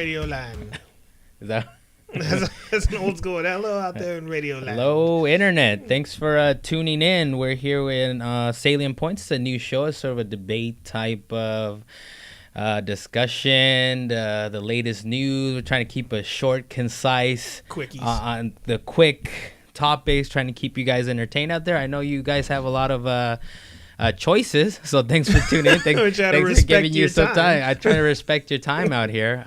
Radio Land. Is that? That's an old school. Hello out there in Radio Land. Hello, Internet. Thanks for tuning in. We're here in Salient Points. It's a new show. It's sort of a debate type of discussion, the latest news. We're trying to keep a short, concise, quickies on the quick topics, trying to keep you guys entertained out there. I know you guys have a lot of choices, so thanks for tuning in. Thanks for giving you some time. I try to respect your time out here.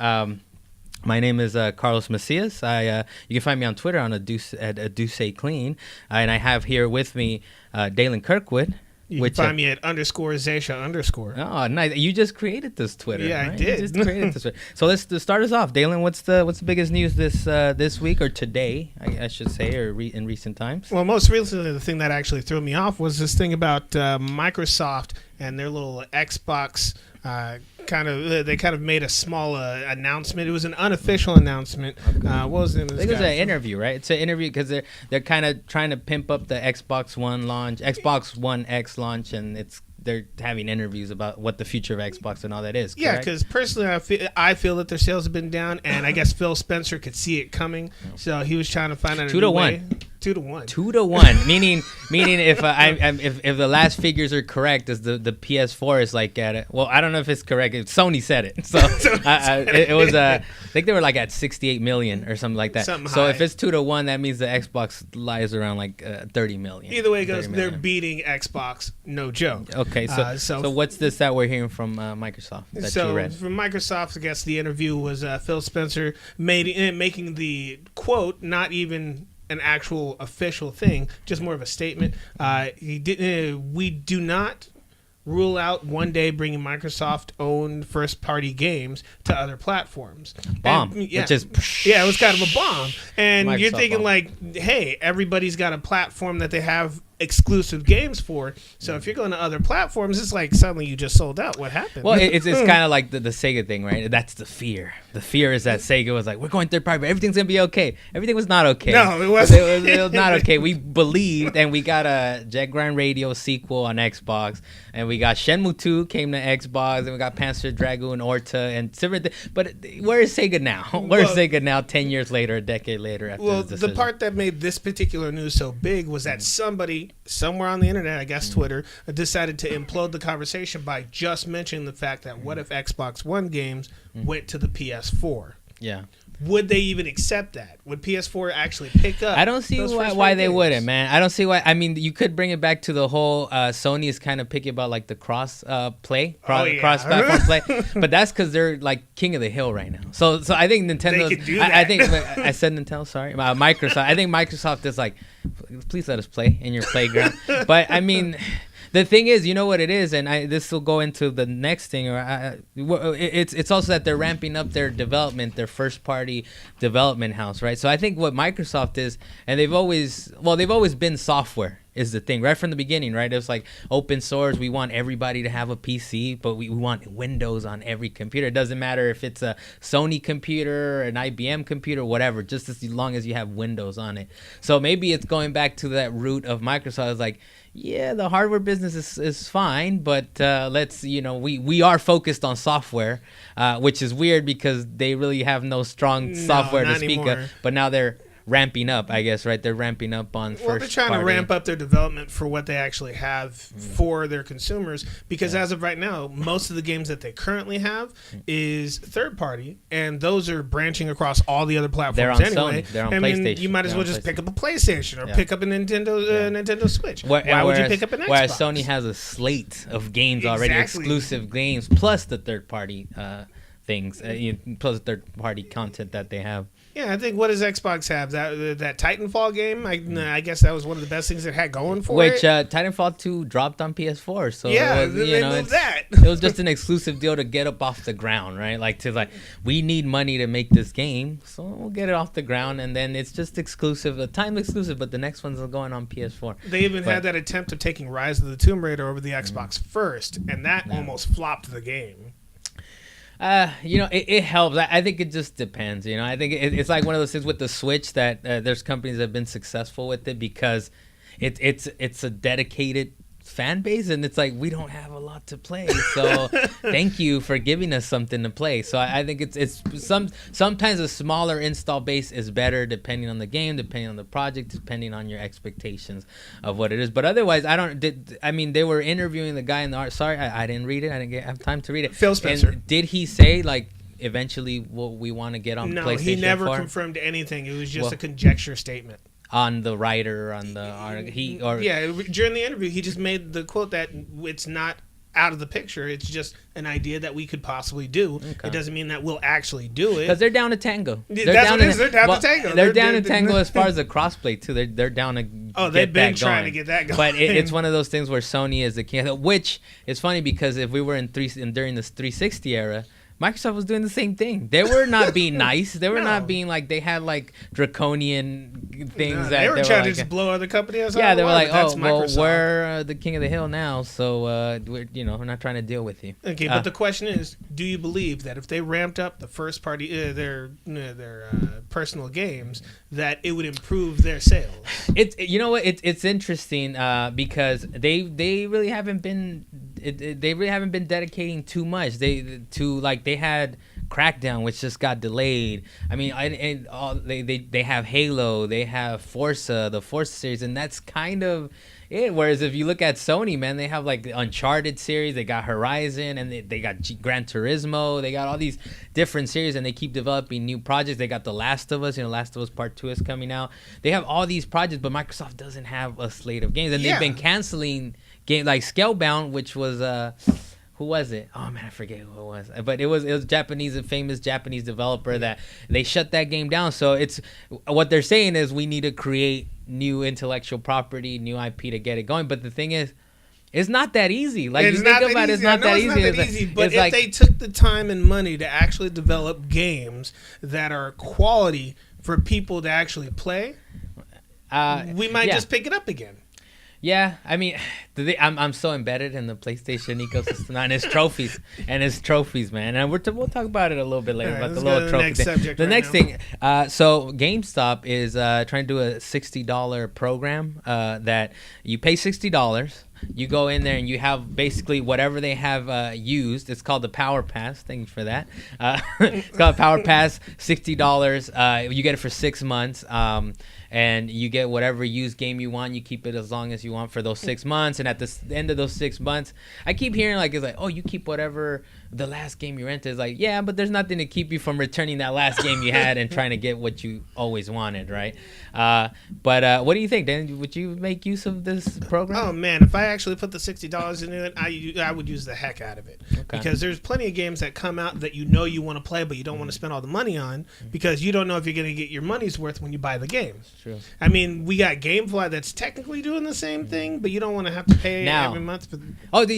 My name is Carlos Macias. You can find me on Twitter on at Aduce Clean, and I have here with me Dalan Kirkwood. You can find me at _Zasha_. Oh, nice! You just created this Twitter. Yeah, right? I did. You just created this Twitter. So let's start us off, Dalan. What's the biggest news this week or today? I should say, or in recent times. Well, most recently, the thing that actually threw me off was this thing about Microsoft and their little Xbox. They kind of made a small announcement. It was an unofficial announcement. Okay. What was the name of this I think it was guy? an interview, right? It's an interview because they're kind of trying to pimp up the Xbox One launch, Xbox One X launch, and they're having interviews about what the future of Xbox and all that is. Yeah, because personally, I feel that their sales have been down, and I guess Phil Spencer could see it coming, so he was trying to find out 2 to 1. 2 to 1. 2 to 1, meaning if if the last figures are correct, is the PS4 is like at well, I don't know if it's correct. Sony said it, so it was I think they were like at 68 million or something like that. Something so high. if it's 2 to 1, that means the Xbox lies around like 30 million. Either way it goes, 30 they're million. beating Xbox, no joke. Okay, so what's this that we're hearing from Microsoft that you read? From Microsoft, I guess the interview was Phil Spencer making the quote, not even an actual official thing, just more of a statement. We do not rule out one day bringing Microsoft-owned first-party games to other platforms. Bomb, And, yeah, which is it was kind of a bomb. And Microsoft you're thinking bomb. like, hey, everybody's got a platform that they have exclusive games for. So if you're going to other platforms, it's like suddenly you just sold out. What happened? Well, it's kind of like the Sega thing, right? That's the fear. The fear is that Sega was like, we're going third party, but everything's going to be okay. Everything was not okay. No, it wasn't. It was not okay. We believed, and we got a Jet Grand Radio sequel on Xbox, and we got Shenmue 2 came to Xbox, and we got Panzer Dragoon Orta, and different. But where is Sega now? Where is Sega now 10 years later, a decade later after this decision? The part that made this particular news so big was that somebody somewhere on the internet, I guess Twitter, decided to implode the conversation by just mentioning the fact that what if Xbox One games went to the PS4? Yeah. Would they even accept that? Would PS4 actually pick up? I don't see why they wouldn't, man. I don't see why. I mean, you could bring it back to the whole Sony is kind of picky about like the cross platform play, but that's because they're like king of the hill right now. So I think Nintendo. They could do that. I think I said Nintendo. Sorry, Microsoft. I think Microsoft is like, please let us play in your playground. But I mean. The thing is, you know what it is, and this will go into the next thing. It's also that they're ramping up their development, their first-party development house, right? So I think what Microsoft is, and they've always been software is the thing right from the beginning, right? It was like open source. We want everybody to have a PC, but we want Windows on every computer. It doesn't matter if it's a Sony computer, an IBM computer, whatever, just as long as you have Windows on it. So maybe it's going back to that root of Microsoft. It's like, yeah, the hardware business is fine, but we are focused on software, which is weird because they really have no strong software to speak of. But now they're ramping up, I guess, right? They're ramping up on first party. They're trying to ramp up their development for what they actually have for their consumers because as of right now, most of the games that they currently have is third party, and those are branching across all the other platforms They're on anyway. Sony. They're on PlayStation. You might as well just pick up a PlayStation or pick up a Nintendo Switch. Why would you pick up an Xbox? Whereas Sony has a slate of games already, exclusive games, plus the third party things, plus the third party content that they have. Yeah, I think what does Xbox have? That Titanfall game? I guess that was one of the best things it had going for it. Which Titanfall 2 dropped on PS4, so yeah, it was, they moved that. It was just an exclusive deal to get up off the ground, right? We need money to make this game, so we'll get it off the ground, and then it's just exclusive, a time exclusive, but the next one's going on PS4. They even had that attempt of taking Rise of the Tomb Raider over the Xbox first, and that almost flopped the game. It helps. I think it just depends. I think it's like one of those things with the Switch that there's companies that have been successful with it because it's a dedicated fan base, and it's like we don't have a lot to play. So thank you for giving us something to play. So I think it's sometimes a smaller install base is better depending on the game, depending on the project, depending on your expectations of what it is. But otherwise, they were interviewing the guy in the art. Sorry, I didn't read it. I didn't have time to read it. Phil Spencer. And did he say like eventually we want to get on PlayStation 4? No, he never confirmed anything. It was just a conjecture statement. On the writer, on the article, during the interview, he just made the quote that it's not out of the picture. It's just an idea that we could possibly do. Okay. It doesn't mean that we'll actually do it. Because they're down to tango. They're down to tango. They're down to tango as far as the crossplay too. They're down to. They've been trying to get that going. But it's one of those things where Sony is the king. Which is funny because if we were during this 360 era, Microsoft was doing the same thing. They were not being nice. They were not being like, they had like draconian things. They were trying to just blow other companies out. Yeah, they were like, we're the king of the hill now, so we're not trying to deal with you. Okay, but the question is, do you believe that if they ramped up the first party, their personal games, that it would improve their sales? It's interesting because they really haven't been dedicating too much. They had Crackdown, which just got delayed. I mean, they have Halo, they have Forza, the Forza series, and that's kind of it. Whereas if you look at Sony, man, they have like the Uncharted series, they got Horizon, and they got Gran Turismo, they got all these different series, and they keep developing new projects. They got The Last of Us, Last of Us Part 2 is coming out. They have all these projects, but Microsoft doesn't have a slate of games, and they've been canceling games like Scalebound, which was who was it? Oh man, I forget who it was. But it was a famous Japanese developer that they shut that game down. So it's what they're saying is we need to create new intellectual property, new IP to get it going. But the thing is, it's not that easy. Like you think about it, it's not that easy. But if they took the time and money to actually develop games that are quality for people to actually play, we might just pick it up again. Yeah, I mean, I'm so embedded in the PlayStation ecosystem and its trophies, man. And we'll talk about it a little bit later about the little trophy thing. The next thing, so GameStop is trying to do a $60 program that you pay $60. You go in there and you have basically whatever they have used. It's called the Power Pass. Thank you for that. It's called Power Pass, $60. You get it for 6 months. And you get whatever used game you want. You keep it as long as you want for those 6 months. And at the end of those 6 months, I keep hearing it's like, oh, you keep whatever the last game you rented. Is like, yeah, but there's nothing to keep you from returning that last game you had and trying to get what you always wanted, right? But what do you think, Dan? Would you make use of this program? Oh man, if I actually put the $60 into it, I would use the heck out of it. Okay. Because there's plenty of games that come out that you want to play, but you don't want to spend all the money on because you don't know if you're going to get your money's worth when you buy the game. True. I mean, we got GameFly that's technically doing the same thing, but you don't want to have to pay every month for.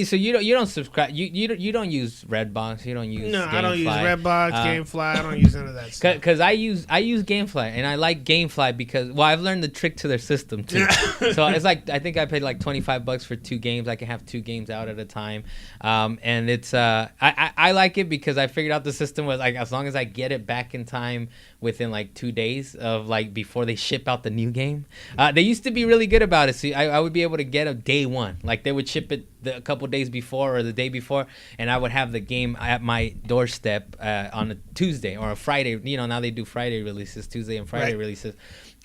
So you don't subscribe. You don't use Redbox. You don't use. No, GameFly. I don't use Redbox, GameFly. I don't use none of that stuff. Because I use GameFly, and I like GameFly because I've learned the trick to their system too. So it's like I think I paid like $25 for 2 games. I can have 2 games out at a time, and it's I like it because I figured out the system was like as long as I get it back in time within like 2 days of like before they ship out the new game. They used to be really good about it. So I would be able to get a day one. Like they would ship it a couple days before or the day before, and I would have the game at my doorstep on a Tuesday or a Friday. Now they do Friday releases, Tuesday and Friday releases.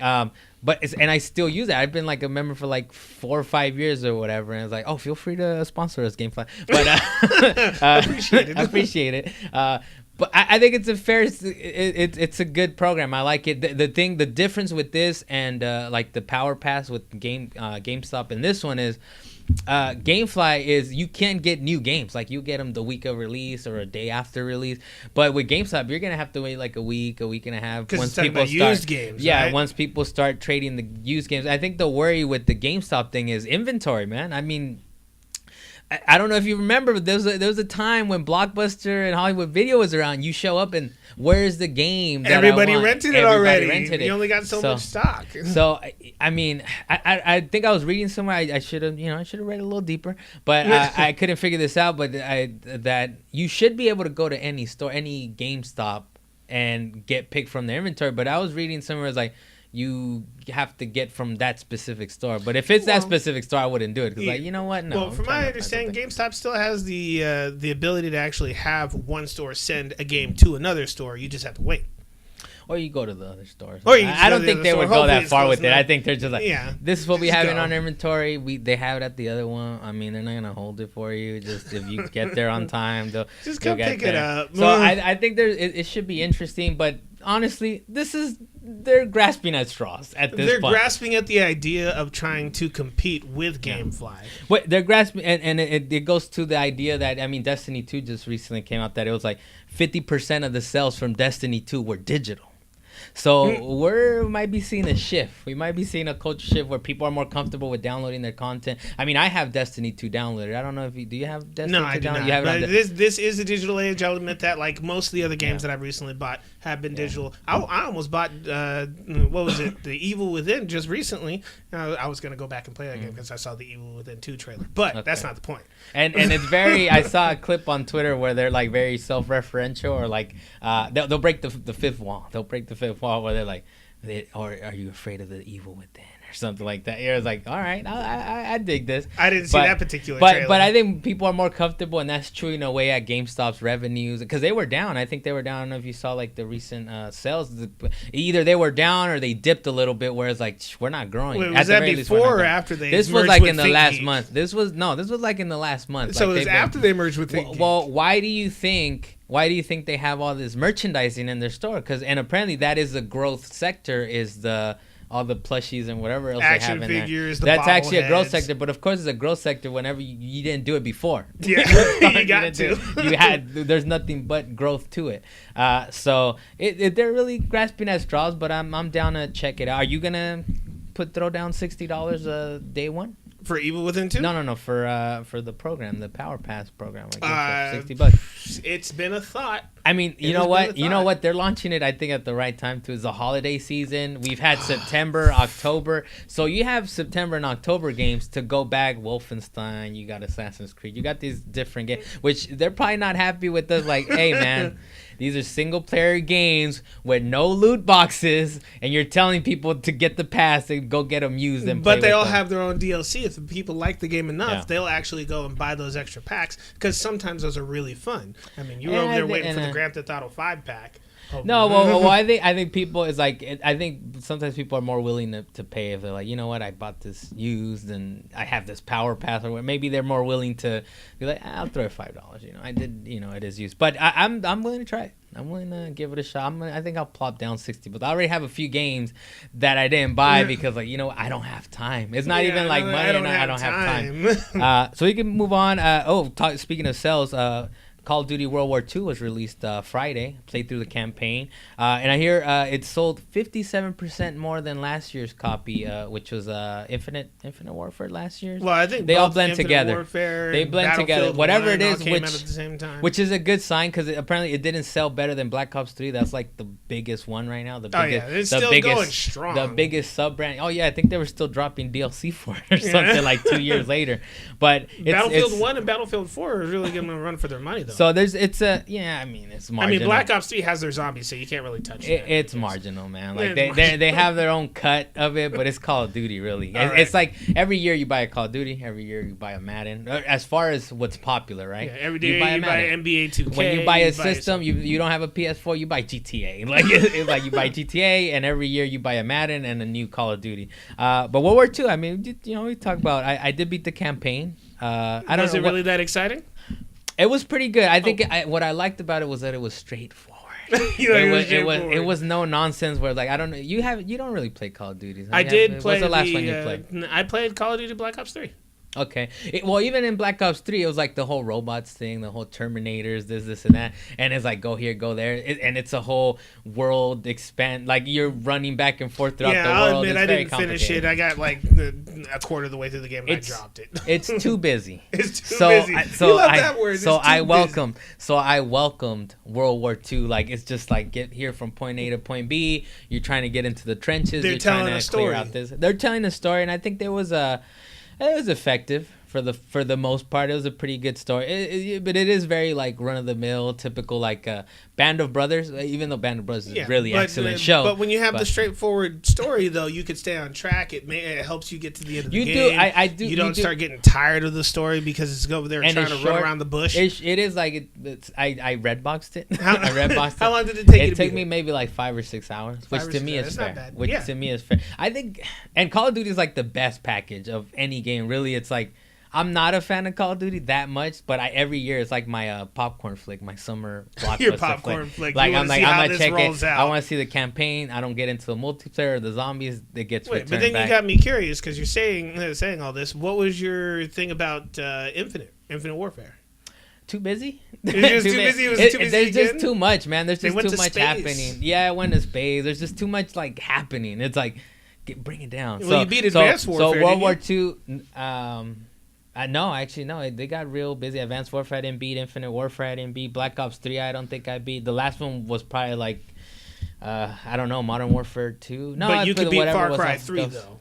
And I still use it. I've been like a member for like 4 or 5 years or whatever. And it's like, oh, feel free to sponsor us, GameFly. But appreciate it. I appreciate it. But I think it's a fair. It's a good program. I like it. The difference with this and like the Power Pass with GameStop and this one is. GameFly is you can get new games, like you get them the week of release or a day after release, but with GameStop you're gonna have to wait like a week and a half once people start used games. Right? Once people start trading the used games. I think the worry with the GameStop thing is inventory, man. I mean, I don't know if you remember, but there was a time when Blockbuster and Hollywood Video was around. You show up and where's the game? Everybody rented it already. You only got so much stock. So I mean, I think I was reading somewhere. I should have read a little deeper, but I couldn't figure this out. But that you should be able to go to any store, any GameStop, and get picked from their inventory. But I was reading somewhere it's like you have to get from that specific store. But if it's that specific store, I wouldn't do it because, like, you know what? No. Well, from my understanding, GameStop still has the ability to actually have one store send a game to another store. You just have to wait. Or you go to the other stores. Or you I don't think they would go that far with it. I think they're just like, this is what we have in our inventory. They have it at the other one. I mean, they're not gonna hold it for you. Just if you get there on time, they'll just come pick it up. So I think it should be interesting, but honestly, they're grasping at straws at this point. They're grasping at the idea of trying to compete with GameFly. Wait, they're grasping, and it goes to the idea that, I mean, Destiny 2 just recently came out that it was like 50% of the sales from Destiny 2 were digital. So we might be seeing a shift. We might be seeing a culture shift where people are more comfortable with downloading their content. I mean, I have Destiny 2 downloaded. I don't know if do you have Destiny 2 No, I do not. You have but this is a digital age. I'll admit that. Like most of the other games that I've recently bought have been digital. I almost bought, what was it, The Evil Within just recently. I was going to go back and play that game because I saw the Evil Within 2 trailer. But that's not the point. And it's very, I saw a clip on Twitter where they're like very self-referential, or like they'll break the fifth wall. They'll break the fifth wall where they're like, or are you afraid of the evil within? Or something like that. It was like, all right, I dig this. I didn't see that particular trailer. But I think people are more comfortable, and that's true in a way at GameStop's revenues, because they were down. I think they were down. I don't know if you saw like the recent sales. Either they were down or they dipped a little bit, where it's like, we're not growing. Wait, was that before or after they This was like in the last month. This was like in the last month. So it was after they merged with ThinkGeek. Well, why do you think they have all this merchandising in their store? And apparently that is the growth sector, is all the plushies and whatever else action they have in figures, there. That's actually a growth heads. sector, but of course it's a growth sector whenever you didn't do it before. Yeah, you got to. There's nothing but growth to it. So they're really grasping at straws, but I'm down to check it out. Are you gonna throw down $60 day one? For Evil Within 2? No, for the program, the Power Pass program, like $60. It's been a thought. I mean, you know what? They're launching it, I think, at the right time too. It's the holiday season. We've had September, October, so you have September and October games to go back. Wolfenstein, you got Assassin's Creed, you got these different games, which they're probably not happy with us. Like, hey, man. These are single-player games with no loot boxes, and you're telling people to get the pass and go get them used and play. But they all have their own DLC. If people like the game enough, they'll actually go and buy those extra packs, because sometimes those are really fun. I mean, you're over there waiting for the Grand Theft Auto 5 pack. No, well, I think people is like, I think sometimes people are more willing to pay if they're like, you know what, I bought this used and I have this Power Pass, or maybe they're more willing to be like, I'll throw it $5. You know, I did, you know, it is used, but I'm willing to try it. I'm willing to give it a shot. I think I'll plop down 60, but I already have a few games that I didn't buy because, like, you know, I don't have time. It's not even like money, I don't have time. So we can move on. Speaking of sales, Call of Duty World War II was released Friday. Played through the campaign, and I hear it sold 57% more than last year's copy, which was Infinite Warfare last year's. Well, I think they all blend Infinite together. Warfare they blend together. Whatever it is, came out at the same time. Which is a good sign, because apparently it didn't sell better than Black Ops 3. That's like the biggest one right now. It's still going strong. The biggest sub brand. Oh yeah, I think they were still dropping DLC for it or something like 2 years later. But Battlefield 1 and Battlefield 4 are really giving them a run for their money, though. So it's marginal. I mean, Black Ops 3 has their zombies, so you can't really touch it. It's marginal, man. Like they have their own cut of it, but it's Call of Duty, really. It's like every year you buy a Call of Duty, every year you buy a Madden. As far as what's popular, right? Yeah, every day you buy NBA 2K. When you buy a system, you don't have a PS4, you buy GTA. Like it's like you buy GTA, and every year you buy a Madden and a new Call of Duty. But World War II, I mean, you know, we talk about. I did beat the campaign. Was it really that exciting? It was pretty good. I think what I liked about it was that it was straightforward. It was no nonsense where, like, I don't know. You don't really play Call of Duty. I did play. What's the last one you played? I played Call of Duty Black Ops 3. Okay. Well, even in Black Ops 3, it was like the whole robots thing, the whole Terminators, this, and that. And it's like, go here, go there. And it's a whole world expand. Like, you're running back and forth throughout the world. Yeah, I'll admit, I didn't finish it. I got like a quarter of the way through the game and I dropped it. It's too busy. It's too busy. You love that word. So I welcomed World War II. Like, it's just like, get here from point A to point B. You're trying to get into the trenches. They're you're telling trying to a story. Clear out this. They're telling a story, and I think it was effective for the most part. It was a pretty good story, but it is very like run of the mill, typical like Band of Brothers. Even though Band of Brothers is a really excellent show, but when you have the straightforward story, though, you could stay on track. It helps you get to the end of the game. I do. You don't start getting tired of the story because it's over there trying to run around the bush. It is like I redboxed it. How long did it take you? It took me maybe like 5 or 6 hours, which to me is fair. To me is fair. I think, and Call of Duty is like the best package of any game. Really, it's like. I'm not a fan of Call of Duty that much, but every year it's like my popcorn flick, my summer blockbuster Your popcorn flick. Like I'm gonna check it. I want to see the campaign. I don't get into the multiplayer or the zombies. It gets returned but then back. You got me curious because you're saying all this. What was your thing about Infinite Warfare? Too busy? There's just too much, man. There's just too much happening. Yeah, it went to space. There's just too much like happening. It's like bring it down. Well, you beat Advanced Warfare. So World War II. No, actually, no. They got real busy. Advanced Warfare I didn't beat. Infinite Warfare I didn't beat. Black Ops 3 I don't think I beat. The last one was probably like, I don't know, Modern Warfare 2. No, but you could beat Far Cry 3 though.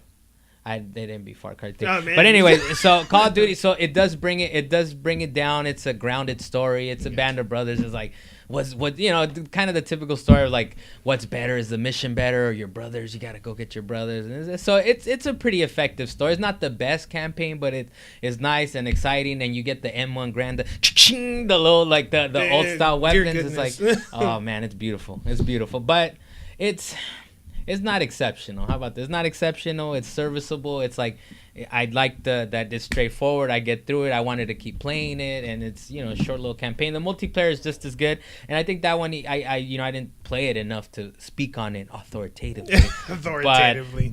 They didn't beat Far Cry 3. Oh, man. But anyway, so Call of Duty, so it does bring it down. It's a grounded story. It's a band of brothers. It's like kind of the typical story of like what's better, is the mission better, or your brothers, you got to go get your brothers. And so it's a pretty effective story. It's not the best campaign, but it is nice and exciting, and you get the M1 Grand, the little like the old style weapons. It's like, oh man, it's beautiful. It's beautiful. But it's not exceptional. How about this? It's not exceptional. It's serviceable. It's like I like that it's straightforward. I get through it. I wanted to keep playing it, and it's a short little campaign. The multiplayer is just as good, and I think that one I didn't play it enough to speak on it authoritatively.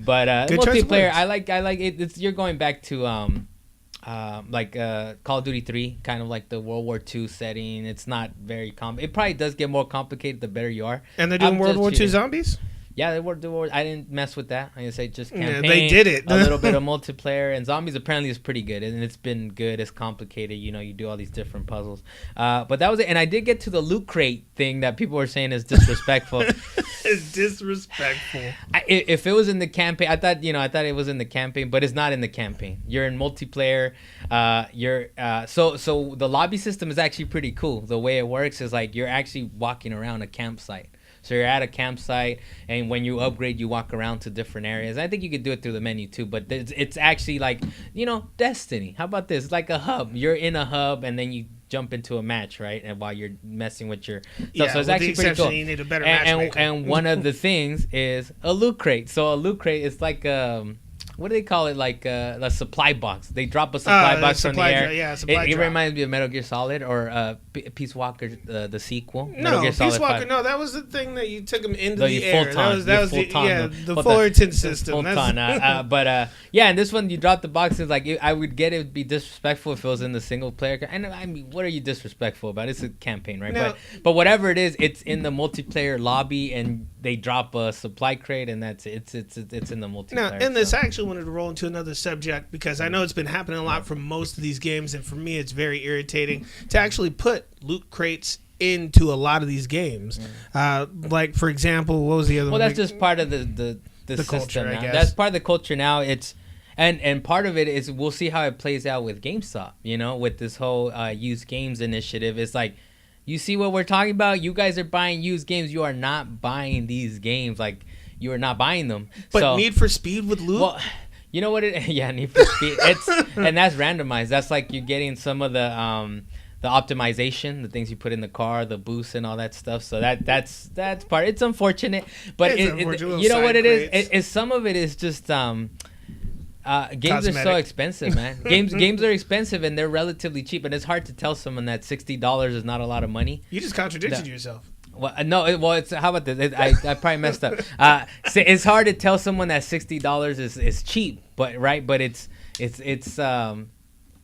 But multiplayer, I like it. You're going back to Call of Duty 3, kind of like the World War II setting. It's not very it probably does get more complicated the better you are. And they're doing World War II zombies? Yeah, they were. I didn't mess with that. I say just campaign. Yeah, they did it. A little bit of multiplayer, and zombies apparently is pretty good, and it's been good. It's complicated. You do all these different puzzles. But that was it. And I did get to the loot crate thing that people were saying is disrespectful. It's disrespectful. If it was in the campaign, I thought it was in the campaign, but it's not in the campaign. You're in multiplayer. So the lobby system is actually pretty cool. The way it works is like you're actually walking around a campsite. So you're at a campsite, and when you upgrade, you walk around to different areas. I think you could do it through the menu too, but it's actually like, Destiny. How about this? It's like a hub. You're in a hub, and then you jump into a match, right? And while you're messing with your stuff. Yeah, so it's actually pretty cool. You need a better matchmaker. And one of the things is a loot crate. So a loot crate is like what do they call it? Like a supply box. They drop a supply box from the air. It reminds me of Metal Gear Solid or Peace Walker, the sequel. No, Peace Walker. 5. No, that was the thing that you took them into the air. Fulton, that was the Fullerton system. But and this one you drop the box. It's like I would get it would be disrespectful if it was in the single player. And I mean, what are you disrespectful about? It's a campaign, right? No. But whatever it is, it's in the multiplayer lobby, and they drop a supply crate, and that's it. It's in the multiplayer. Now, and this actually wanted to roll into another subject because I know it's been happening a lot for most of these games, and for me it's very irritating to actually put loot crates into a lot of these games. Like, for example, what was the other one? Well, that's just part of the system culture, now. I guess. That's part of the culture now. It's and part of it is we'll see how it plays out with GameStop, with this whole used games initiative. It's like, you see what we're talking about? You guys are buying used games. You are not buying these games. Like, you are not buying them. But Need for Speed with loot? Well, you know what Need for Speed. And that's randomized. That's like you're getting some of the optimization, the things you put in the car, the boost and all that stuff. So that's part. It's unfortunate, but you know what it is? It some of it is just games Cosmetic. are so expensive, man. Games are expensive, and they're relatively cheap, and it's hard to tell someone that $60 is not a lot of money. You just contradicted yourself. Well, no. It's how about this? I probably messed up. So it's hard to tell someone that $60 is cheap, but it's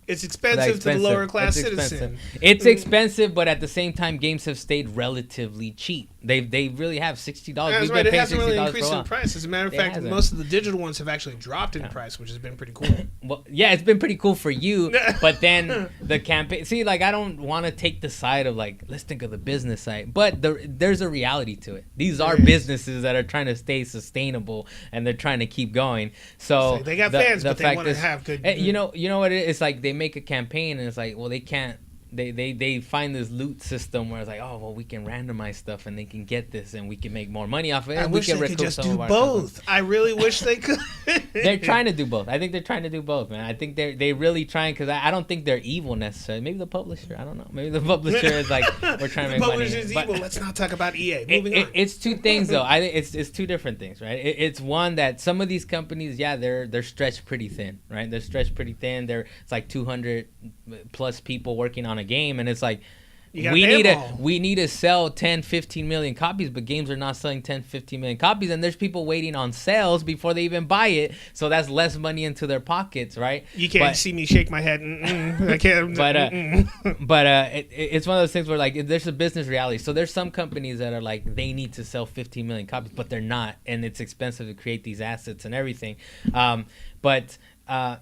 expensive to the lower class citizen. It's expensive, but at the same time, games have stayed relatively cheap. They really have $60. That's right. It hasn't really increased in price. As a matter of fact, most of the digital ones have actually dropped in price, which has been pretty cool. Well, yeah, it's been pretty cool for you, but then the campaign. See, like, I don't want to take the side of like, let's think of the business side, but there's a reality to it. These are businesses that are trying to stay sustainable, and they're trying to keep going. So they got fans, but they want to have good. You know what it is? It's like they make a campaign and it's like, well, they can't. They find this loot system where it's like, oh, well, we can randomize stuff and they can get this and we can make more money off of it. I wish they could just do both. I really wish they could. They're trying to do both. I think they're trying to do both, man. I think they really trying, because I don't think they're evil necessarily. Maybe the publisher, I don't know. Maybe the publisher is like, we're trying to make money. The publisher's evil. Let's not talk about EA. Moving on. It's two things though. It's two different things, right? It's one that some of these companies, yeah, they're stretched pretty thin, right? They're stretched pretty thin. It's like 200 plus people working on a game, and it's like, we need to sell 10, 15 million copies, but games are not selling 10, 15 million copies, and there's people waiting on sales before they even buy it, so that's less money into their pockets, right? You can't see me shake my head. I can't. But it's one of those things where like there's a business reality. So there's some companies that are like, they need to sell 15 million copies, but they're not, and it's expensive to create these assets and everything.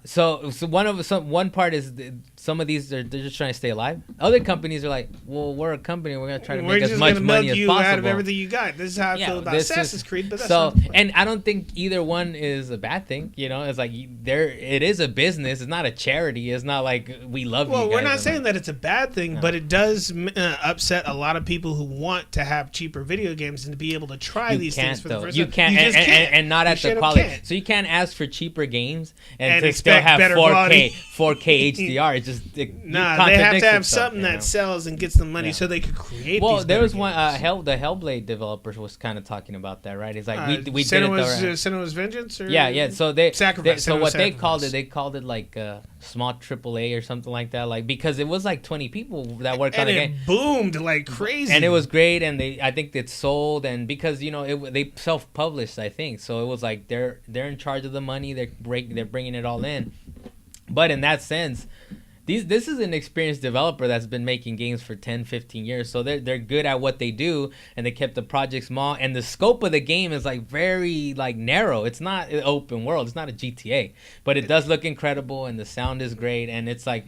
So one part is some of these they're just trying to stay alive. Other companies are like, well, we're a company, we're gonna try to make as much money as possible out of everything you got. This is how I feel about Assassin's Creed. But that's so, and I don't think either one is a bad thing. You know, it's like it is a business. It's not a charity. It's not like we love you guys. Well, we're not saying that it's a bad thing, but it does upset a lot of people who want to have cheaper video games and to be able to try these things for the first time. You can't, and not at the quality. So you can't ask for cheaper games and to still have 4K HDR. It's just they have to have something that sells and gets the money so they could create. Well, there was one. The Hellblade developers was kind of talking about that, right? It's like we did it. Senua's Vengeance. Or yeah. So they Sacrifice. So what they called it like small AAA or something like that, like because it was like 20 people that worked on the game. And it boomed like crazy. And it was great, and I think it sold, and because they self-published, I think, so it was like they're in charge of the money. They're bringing it all in. But in that sense, this is an experienced developer that's been making games for 10, 15 years. So they're good at what they do, and they kept the project small. And the scope of the game is like very like narrow. It's not an open world. It's not a GTA. But it does look incredible, and the sound is great. And it's like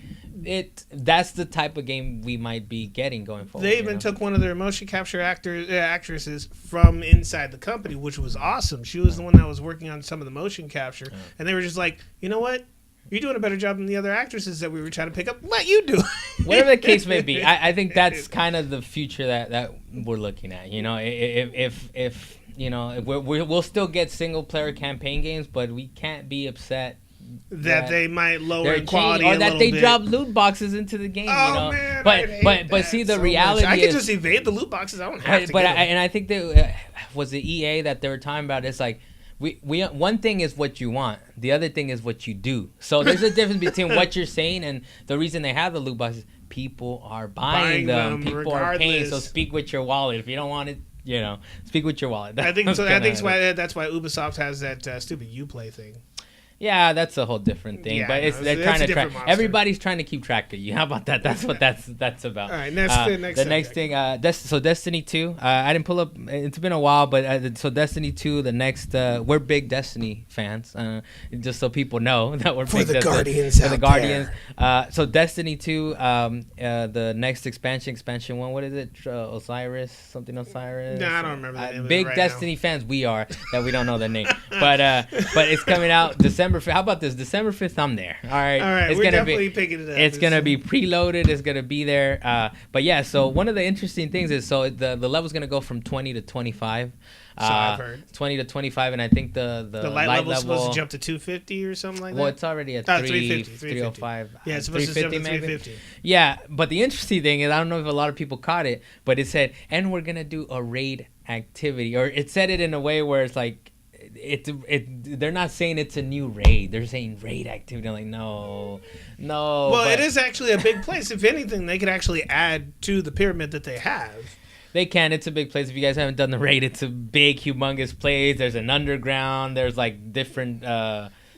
that's the type of game we might be getting going forward. They even took one of their motion capture actresses from inside the company, which was awesome. She was the one that was working on some of the motion capture. And they were just like, you know what? You're doing a better job than the other actresses that we were trying to pick up. Let you do it. Whatever the case may be, I think that's kind of the future that we're looking at. You know, if you know, we'll still get single player campaign games, but we can't be upset that they might lower quality or a that little they bit. drop loot boxes into the game. Oh, you know, man, but see the reality. I could just evade the loot boxes. I don't have to. But I think that was the EA that they were talking about. It's like. We one thing is what you want. The other thing is what you do. So there's a difference between what you're saying and the reason they have the loot boxes. People are buying them. People regardless. Are paying. So speak with your wallet. If you don't want it, speak with your wallet. I think so. I think that's why Ubisoft has that stupid Uplay thing. Yeah, that's a whole different thing. Yeah, but they're trying to track. Everybody's trying to keep track of you. How about that? That's what that's about. All right, the next thing. So Destiny 2. I didn't pull up. It's been a while, but so Destiny 2. The next. We're big Destiny fans. Just so people know that we're for big the Guardians. For the Guardians. So Destiny 2. The next expansion 1. What is it? Osiris. No, I don't remember the name. Big Destiny fans we are that we don't know the name, but it's coming out December 5th. How about this? December 5th, I'm there. All right. It's we're definitely picking it up. It's going to be preloaded. It's going to be there. But yeah, so one of the interesting things is the level's going to go from 20 to 25. So I've heard. 20 to 25, and I think the light level is supposed to jump to 250 or something like that? Well, it's already at 305. Yeah, it's supposed to jump to 350. Maybe. Yeah, but the interesting thing is, I don't know if a lot of people caught it, but it said, and we're going to do a raid activity. Or it said it in a way where it's like, they're not saying it's a new raid. They're saying raid activity. I'm like, no. Well, it is actually a big place. If anything, they could actually add to the pyramid that they have. They can. It's a big place. If you guys haven't done the raid, it's a big, humongous place. There's an underground. There's like different.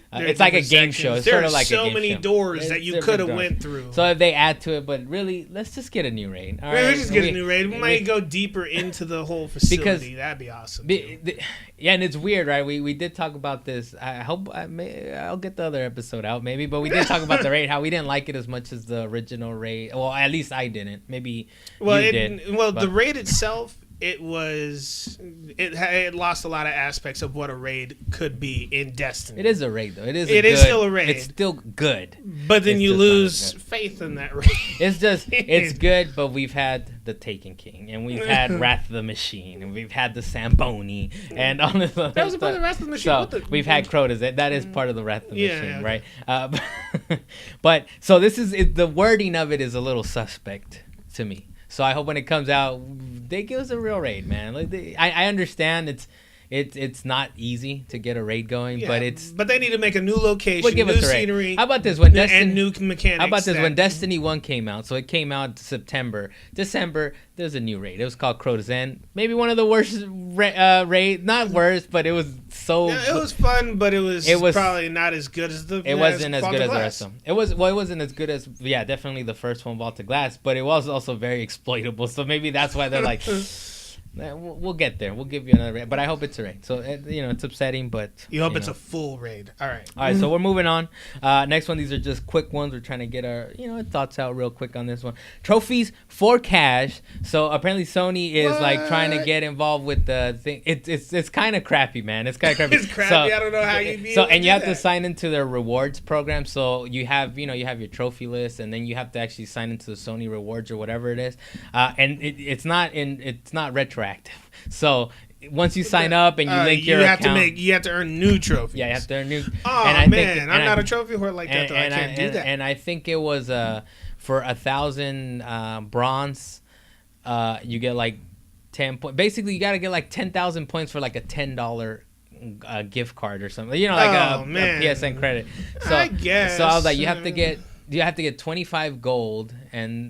It's like a game show. It's sort of like a game show. There's so many doors that you could have went through. So if they add to it, but really, let's just get a new raid. All right, let's just get a new raid. We might go deeper into the whole facility. That'd be awesome. Yeah, and it's weird, right? We did talk about this. I hope I'll get the other episode out, maybe. But we did talk about the raid, how we didn't like it as much as the original raid. Well, at least I didn't. Maybe you did. The raid itself it lost a lot of aspects of what a raid could be in Destiny. It is a raid though. It is still a raid. It's still good. But then you lose faith in that raid. It's good, but we've had the Taken King, and we've had Wrath of the Machine, and we've had the Samboni, and all this other that was part of the Wrath of the Machine. So we've had Crotas. That is part of the Wrath of the Machine, right? But so the wording of it is a little suspect to me. So I hope when it comes out, they give us a real raid, man. Like I understand it's not easy to get a raid going, but they need to make a new location, give new us a scenery, raid. How about this when and new mechanics? How about this when Destiny 1 came out? So it came out September, December. There's a new raid. It was called Crota's End. Maybe one of the worst raid, not worst, but it was so. Yeah, it was fun, but it was probably not as good as the. It wasn't as good as the rest of them. It wasn't as good as definitely the first one, Vault of Glass, but it was also very exploitable. So maybe that's why they're like. We'll get there. We'll give you another raid, but I hope it's a raid. So it's upsetting, but you hope it's a full raid. All right. So we're moving on. Next one. These are just quick ones. We're trying to get our thoughts out real quick on this one. Trophies for cash. So apparently Sony is trying to get involved with the thing. It's kind of crappy, man. It's kind of crappy. It's crappy. I don't know how you. And you have to sign into their rewards program. So you have you have your trophy list, and then you have to actually sign into the Sony rewards or whatever it is. And it's not retroactive. So once you sign up and you link your account, you have to earn new trophies. Yeah, you have to earn new. Oh I'm not a trophy whore like that. Though. I can't do that. And I think it was for 1,000 bronze, you get like 10 points. Basically, you got to get like 10,000 points for like a $10 gift card or something. Like a PSN credit. So I guess. So I was like, you have to get 25 gold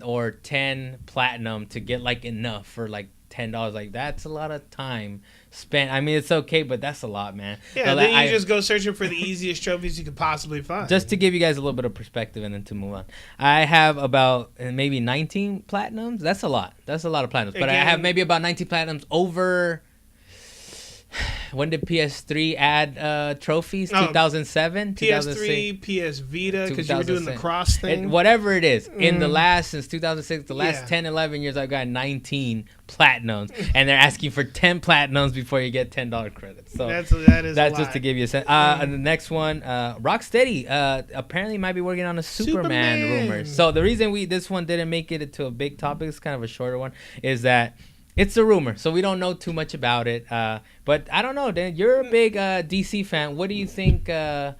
or 10 platinum to get like enough for like $10. Like that's a lot of time spent. I mean, it's okay, but that's a lot, man. Yeah, then you just go searching for the easiest trophies you could possibly find. Just to give you guys a little bit of perspective and then to move on. I have about maybe 19 platinums. That's a lot. That's a lot of platinums. But I have maybe about 19 platinums over. When did PS3 add trophies? 2007? PS3, PS Vita, because you were doing the cross thing. Whatever it is. Since 2006, the last 10, 11 years, I've got 19 platinums. And they're asking for 10 platinums before you get $10 credits. So that's just to give you a sense. The next one, Rocksteady apparently might be working on a Superman rumor. So the reason this one didn't make it into a big topic, it's kind of a shorter one, is that it's a rumor, so we don't know too much about it. But I don't know, Dan. You're a big DC fan. What do you think? How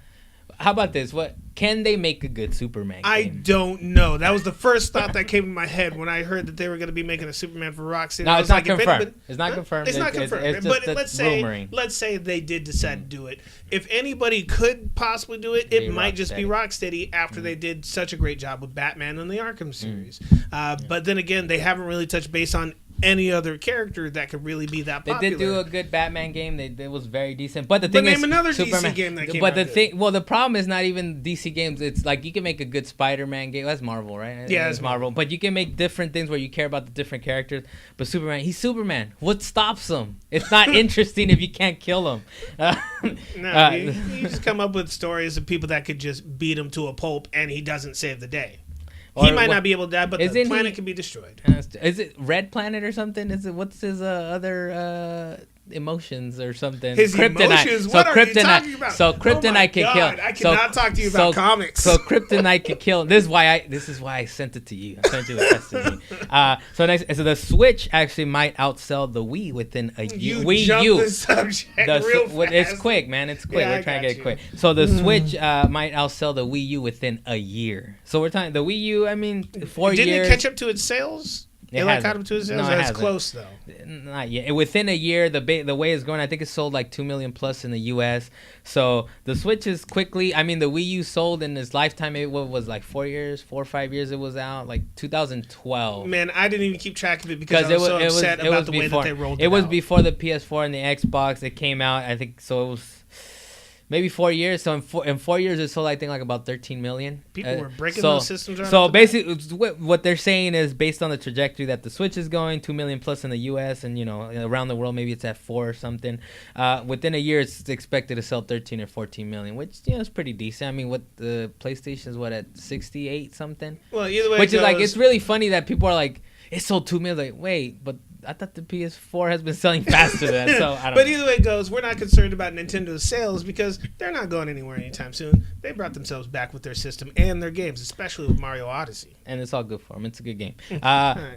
about this? Can they make a good Superman game? I don't know. That was the first thought that came in my head when I heard that they were going to be making a Superman for Rocksteady. No, it's not confirmed. It's not confirmed. It's not confirmed. It's but rumoring. let's say they did decide to do it. If anybody could possibly do it, it might just be Rocksteady after they did such a great job with Batman and the Arkham series. But then again, they haven't really touched base on any other character that could really be that popular. They did do a good Batman game. It was very decent. But the thing is, name another DC game that came out good. The problem is not even DC games. It's like you can make a good Spider-Man game. That's Marvel, right? Yeah, it's Marvel. But you can make different things where you care about the different characters. But Superman, he's Superman. What stops him? It's not interesting if you can't kill him. You just come up with stories of people that could just beat him to a pulp, and he doesn't save the day. He might not be able to die, but the planet can be destroyed. Is it Red Planet or something? What's his other emotions or something? His emotions? What are you talking about? So Kryptonite can kill. I cannot talk to you about comics. So Kryptonite can kill. This is why I sent it to you. I sent you the test to me. So the Switch actually might outsell the Wii within a year. Wii U. The subject real fast. It's quick, man. It's quick. We're trying to get it quick. So the Switch might outsell the Wii U within a year. So we're talking the Wii U. I mean, 4 years. Didn't it catch up to its sales? It caught up to its sales. It's close though. Not yet. Within a year, the way it's going, I think it sold like 2 million plus in the U.S. So the Switch is quickly. I mean, the Wii U sold in its lifetime. It was like 4 or 5 years. It was out like 2012. Man, I didn't even keep track of it because I was so upset about the way that they rolled it out. It was before the PS4 and the Xbox. It came out. I think so. It was. Maybe 4 years. So in 4 years, it sold, I think, like about 13 million. People were breaking those systems around. So basically, what they're saying is based on the trajectory that the Switch is going, 2 million plus in the U.S. and around the world, maybe it's at 4 or something. Within a year, it's expected to sell 13 or 14 million, which is pretty decent. I mean, what the PlayStation is at 68 something. Well, either way, which is like it's really funny that people are like. It sold 2 million. Like, wait, but I thought the PS4 has been selling faster than that. So I don't But know. either way it goes, we're not concerned about Nintendo's sales because they're not going anywhere anytime soon. They brought themselves back with their system and their games, especially with Mario Odyssey. And it's all good for them. It's a good game.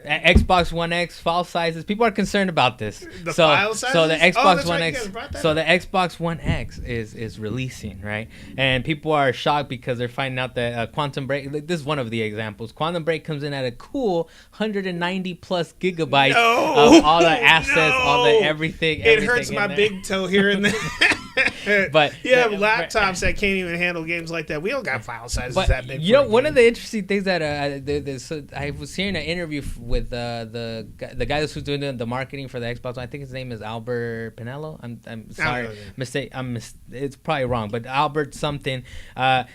Xbox One X file sizes. People are concerned about this. File sizes? So the Xbox that's One right, you X. guys brought that So up. the Xbox One X is releasing, right? And people are shocked because they're finding out that Quantum Break. This is one of the examples. Quantum Break comes in at a cool 190 plus gigabytes of all the assets, all the everything. It hurts in my there. big toe here and there. But you have laptops that can't even handle games like that. We don't got file sizes But that big. you know, one of the interesting things that I was hearing an interview with the guy who's doing the marketing for the Xbox. I think his name is Albert Pinello. I'm sorry, mistake. It's probably wrong, but Albert something.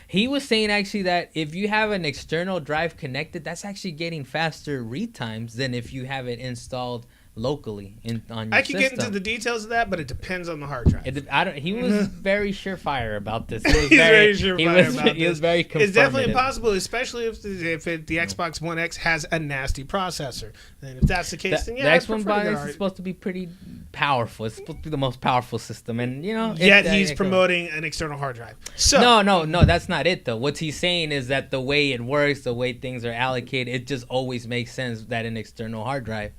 He was saying actually that if you have an external drive connected, that's actually getting faster read times than if you have it installed locally on your I can system. get into the details of that, but it depends on the hard drive. He was very surefire about this. He was He's very surefire about He was this. very It's definitely confirmative. possible, especially if the Xbox One X has a nasty processor. And if that's the case, then yeah, the Xbox One X is supposed to be pretty powerful. It's supposed to be the most powerful system, and you know. Yet he's promoting an external hard drive. So No, that's not it though. What he's saying is that the way it works, the way things are allocated, it just always makes sense that an external hard drive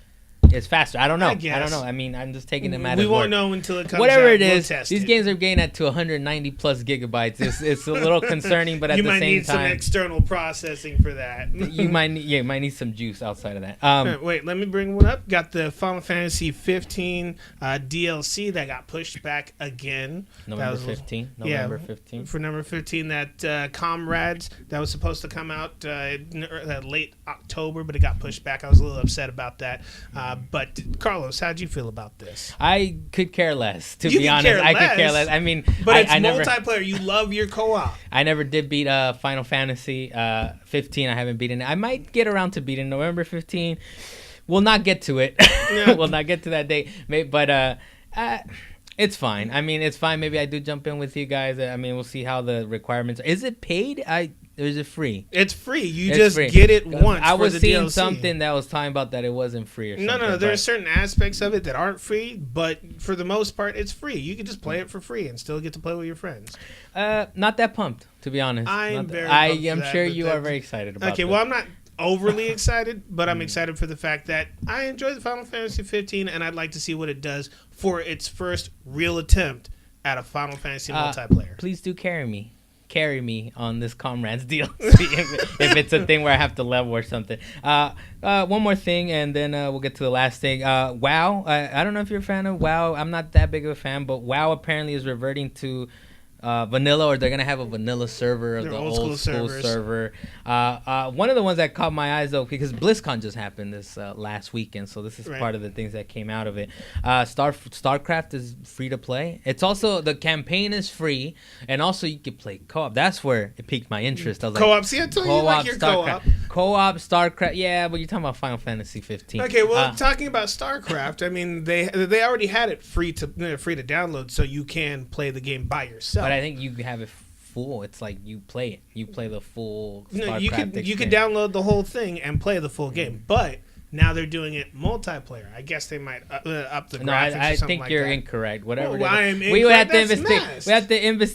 is faster. I don't know. I don't know. I mean, I'm just taking him at his we won't word. know until it comes Whatever out. it is, We'll test these it. games are getting at to 190 plus gigabytes. It's a little concerning, but at you the might same need some time, external processing for that. you might need some juice outside of that. Wait, let me bring one up. Got the Final Fantasy 15 DLC that got pushed back again. November 15. November 15. For number 15, that Comrades that was supposed to come out late October, but it got pushed back. I was a little upset about that. But Carlos, how'd you feel about this? I could care less, to You be could honest. care I could care less, less. I mean, But it's I never, multiplayer. You love your co-op. I never did beat Final Fantasy 15. I haven't beaten it. I might get around to beating November 15. We'll not get to it. Yeah. We'll not get to that date. But it's fine. I mean, it's fine. Maybe I do jump in with you guys. I mean, we'll see how the requirements are. Is it paid? Or is it free? It's free. You It's just free. get it once. I was for the seeing DLC. something that was talking about that it wasn't free or something. No. There are certain aspects of it that aren't free, but for the most part, it's free. You can just play it for free and still get to play with your friends. Not that pumped, to be honest. I am Not very I pumped for am that, sure but you are very excited about Okay, this. well, I'm not overly excited, but I'm excited for the fact that I enjoy the Final Fantasy 15, and I'd like to see what it does for its first real attempt at a Final Fantasy multiplayer. Please do carry me on this Comrades DLC if it's a thing where I have to level or something. One more thing, and then we'll get to the last thing. WoW. I don't know if you're a fan of WoW. I'm not that big of a fan, but WoW apparently is reverting to vanilla, or they're gonna have a vanilla server of Their the old old school school servers. server. One of the ones that caught my eyes though, because BlizzCon just happened this last weekend, so this is Right. part of the things that came out of it. StarCraft is free to play. It's also, the campaign is free, and also you can play co-op. That's where it piqued my interest. I was Co-op. like, See, I told you like your co-op. Co-op, StarCraft. Yeah, but you're talking about Final Fantasy 15. Okay, well, talking about StarCraft, I mean, they already had it free to download, so you can play the game by yourself. but I think you have it full. It's like you play it. You play the full StarCraft No, you could experience. download the whole thing and play the full game, but now they're doing it multiplayer. I guess they might up the graphics. No, or I something think like you're that. incorrect. Whatever. Well, it is. I am We would have incorrect. to That's investigate. We have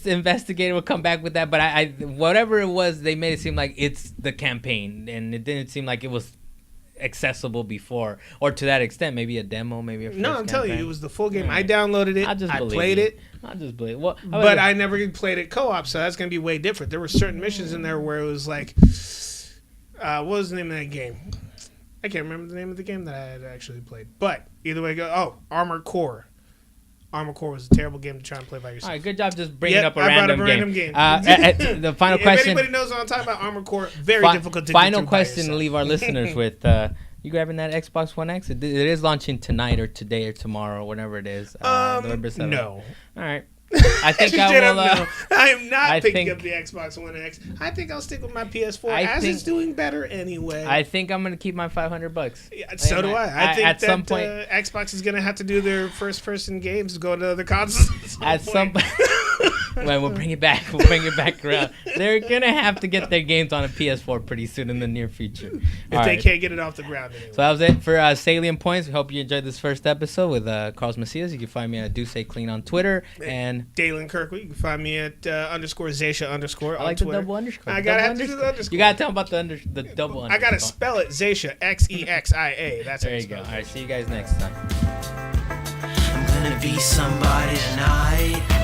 to investigate. We'll come back with that. But I whatever it was, they made it seem like it's the campaign, and it didn't seem like it was accessible before, or to that extent. Maybe a demo, maybe a first No, I'm telling you, campaign. it was the full game. Alright. I downloaded it. I'll just I believe played you. it. I'll just believe. Well, But I never played it co-op, so that's going to be way different. There were certain missions in there where it was like, what was the name of that game? I can't remember the name of the game that I had actually played. But either way, Armored Core. Armored Core was a terrible game to try and play by yourself. All right, good job just bringing Yep, up a I brought random up a random game. The final If question. anybody knows what I'm talking about, Armored Core, very difficult to Final get through by question to yourself. leave our listeners with. You grabbing that Xbox One X? It is launching tonight or today or tomorrow, whenever it is. November 7th. No. All right. I think I Straight will. up, no. I am not picking think- up the Xbox One X. I think I'll stick with my PS4 I as think- it's doing better anyway. I think I'm gonna keep my $500. Yeah, so do I. I think at that some point, Xbox is going to have to do their first-person games, go to other consoles. at some Well, we'll bring it back. We'll bring it back around. They're gonna have to get their games on a PS4 pretty soon in the near future. If they can't get it off the ground anyway. So that was it for Salient Points. We hope you enjoyed this first episode with Carlos Macias. You can find me at Do Say Clean on Twitter and Dalan Kirkwood. You can find me at _Zasha_ on I like Twitter. the double underscore. I gotta have to do the underscore. You gotta tell them about the double underscore. I gotta spell it Zasha, XEXIA. That's there you go. All right, see you guys next time. I'm gonna be somebody tonight.